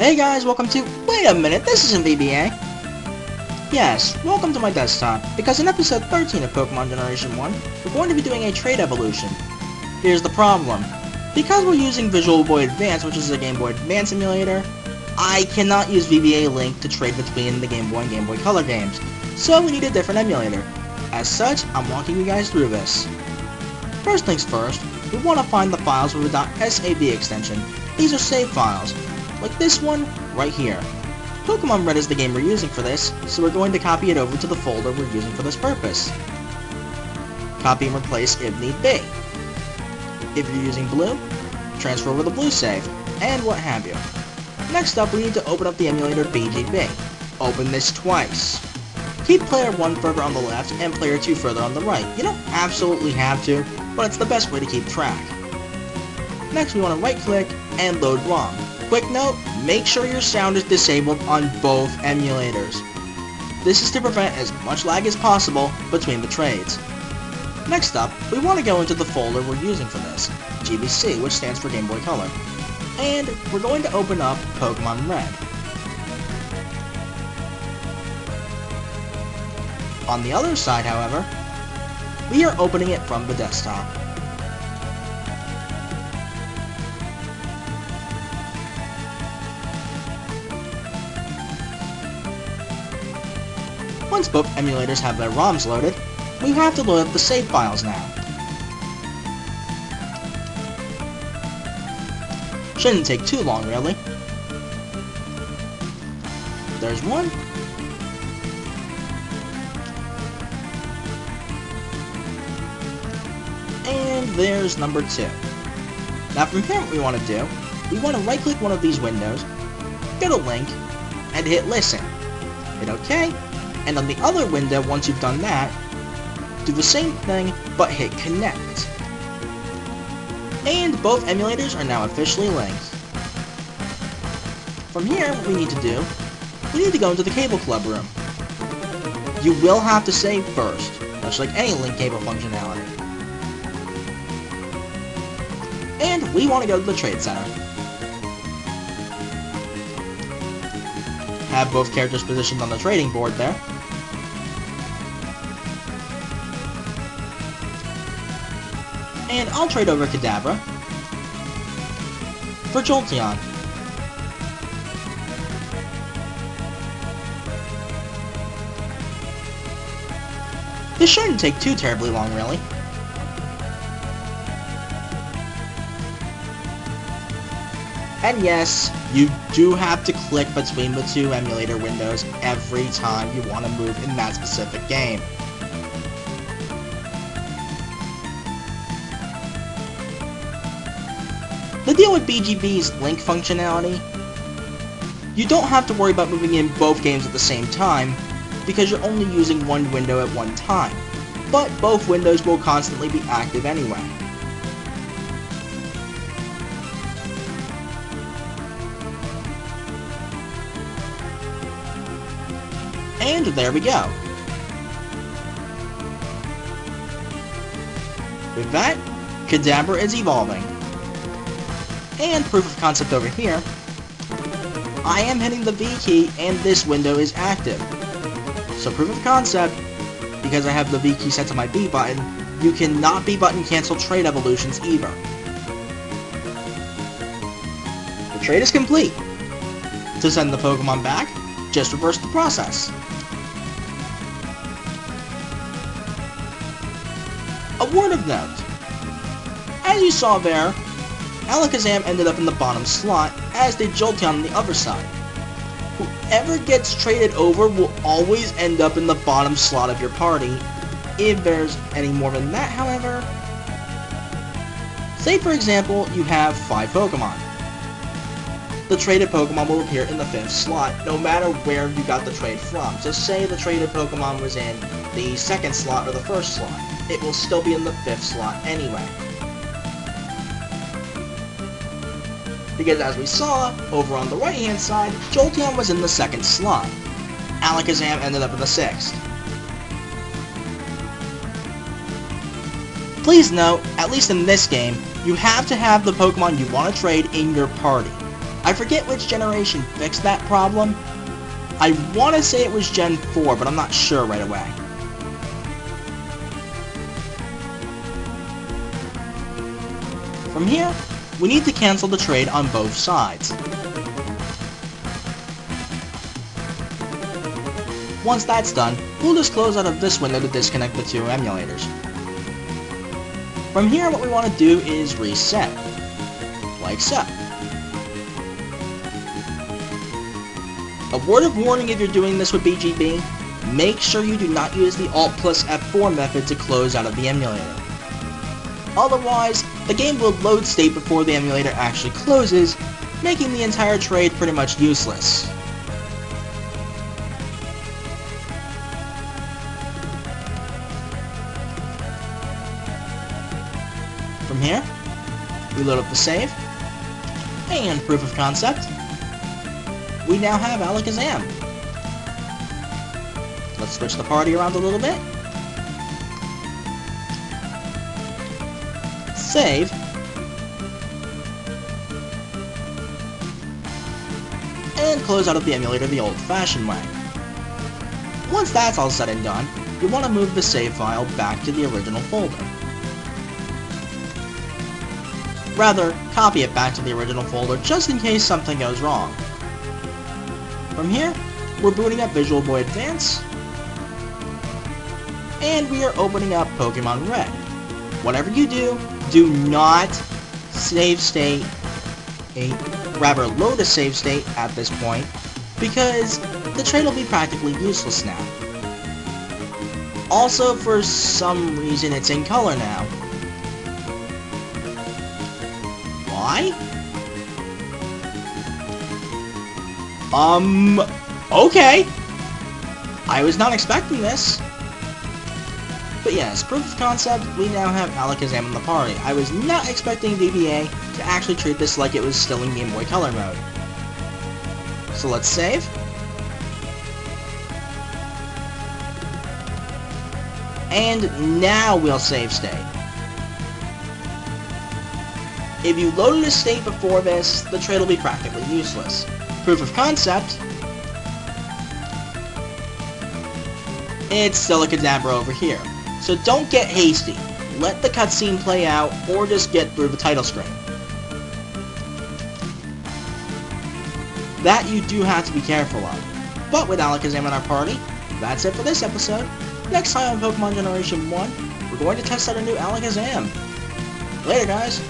Hey guys, welcome to... Wait a minute, this isn't VBA! Yes, welcome to my desktop, because in episode 13 of Pokemon Generation 1, we're going to be doing a trade evolution. Here's the problem. Because we're using Visual Boy Advance, which is a Game Boy Advance emulator, I cannot use VBA Link to trade between the Game Boy and Game Boy Color games, so we need a different emulator. As such, I'm walking you guys through this. First things first, we want to find the files with a .sav extension. These are save files, like this one right here. Pokemon Red is the game we're using for this, so we're going to copy it over to the folder we're using for this purpose. Copy and replace if need be. If you're using Blue, transfer over the Blue save, and what have you. Next up, we need to open up the emulator BGB. Open this twice. Keep player 1 further on the left and player 2 further on the right. You don't absolutely have to, but it's the best way to keep track. Next, we want to right-click and load ROM. Quick note, make sure your sound is disabled on both emulators. This is to prevent as much lag as possible between the trades. Next up, we want to go into the folder we're using for this, GBC, which stands for Game Boy Color. And we're going to open up Pokemon Red. On the other side, however, we are opening it from the desktop. Once both emulators have their ROMs loaded, we have to load up the save files now. Shouldn't take too long, really. There's one. And there's number 2. Now from here, what we want to do, we want to right-click one of these windows, go to Link, and hit Listen. Hit OK. And on the other window, once you've done that, do the same thing, but hit Connect. And both emulators are now officially linked. From here, what we need to do, we need to go into the cable club room. You will have to save first, much like any link cable functionality. And we want to go to the Trade Center. Have both characters positioned on the trading board there. And I'll trade over Kadabra for Jolteon. This shouldn't take too terribly long, really. And yes, you do have to click between the two emulator windows every time you want to move in that specific game. The deal with BGB's link functionality, you don't have to worry about moving in both games at the same time, because you're only using one window at one time, but both windows will constantly be active anyway. And there we go. With that, Kadabra is evolving. And proof of concept over here, I am hitting the V key and this window is active. So proof of concept, because I have the V key set to my B button, you cannot B button cancel trade evolutions either. The trade is complete. To send the Pokemon back, just reverse the process. A word of note. As you saw there, Alakazam ended up in the bottom slot, as did Jolteon on the other side. Whoever gets traded over will always end up in the bottom slot of your party. If there's any more than that, however, say for example, you have 5 Pokemon. The traded Pokemon will appear in the 5th slot, no matter where you got the trade from. So say the traded Pokemon was in the 2nd slot or the 1st slot. It will still be in the 5th slot anyway. Because as we saw, over on the right hand side, Jolteon was in the 2nd slot. Alakazam ended up in the 6th. Please note, at least in this game, you have to have the Pokemon you want to trade in your party. I forget which generation fixed that problem. I want to say it was Gen 4, but I'm not sure right away. From here, we need to cancel the trade on both sides. Once that's done, we'll just close out of this window to disconnect the two emulators. From here, what we want to do is reset, like so. A word of warning if you're doing this with BGB, make sure you do not use the Alt plus F4 method to close out of the emulator. Otherwise, the game will load state before the emulator actually closes, making the entire trade pretty much useless. From here, we load up the save, and proof of concept. We now have Alakazam. Let's switch the party around a little bit. Save. And close out of the emulator the old-fashioned way. Once that's all said and done, you want to move the save file back to the original folder. Rather, copy it back to the original folder just in case something goes wrong. From here, we're booting up Visual Boy Advance, and we are opening up Pokémon Red. Whatever you do, do not save state, load a save state at this point, because the trade will be practically useless now. Also, for some reason, it's in color now. Why? Okay. I was not expecting this. But yes, proof of concept, we now have Alakazam in the party. I was not expecting VBA to actually treat this like it was still in Game Boy Color mode. So let's save. And now we'll save state. If you loaded a state before this, the trade will be practically useless. Proof of concept, it's still a Kadabra over here. So don't get hasty. Let the cutscene play out, or just get through the title screen. That you do have to be careful of. But with Alakazam in our party, that's it for this episode. Next time on Pokemon Generation 1, we're going to test out a new Alakazam. Later, guys.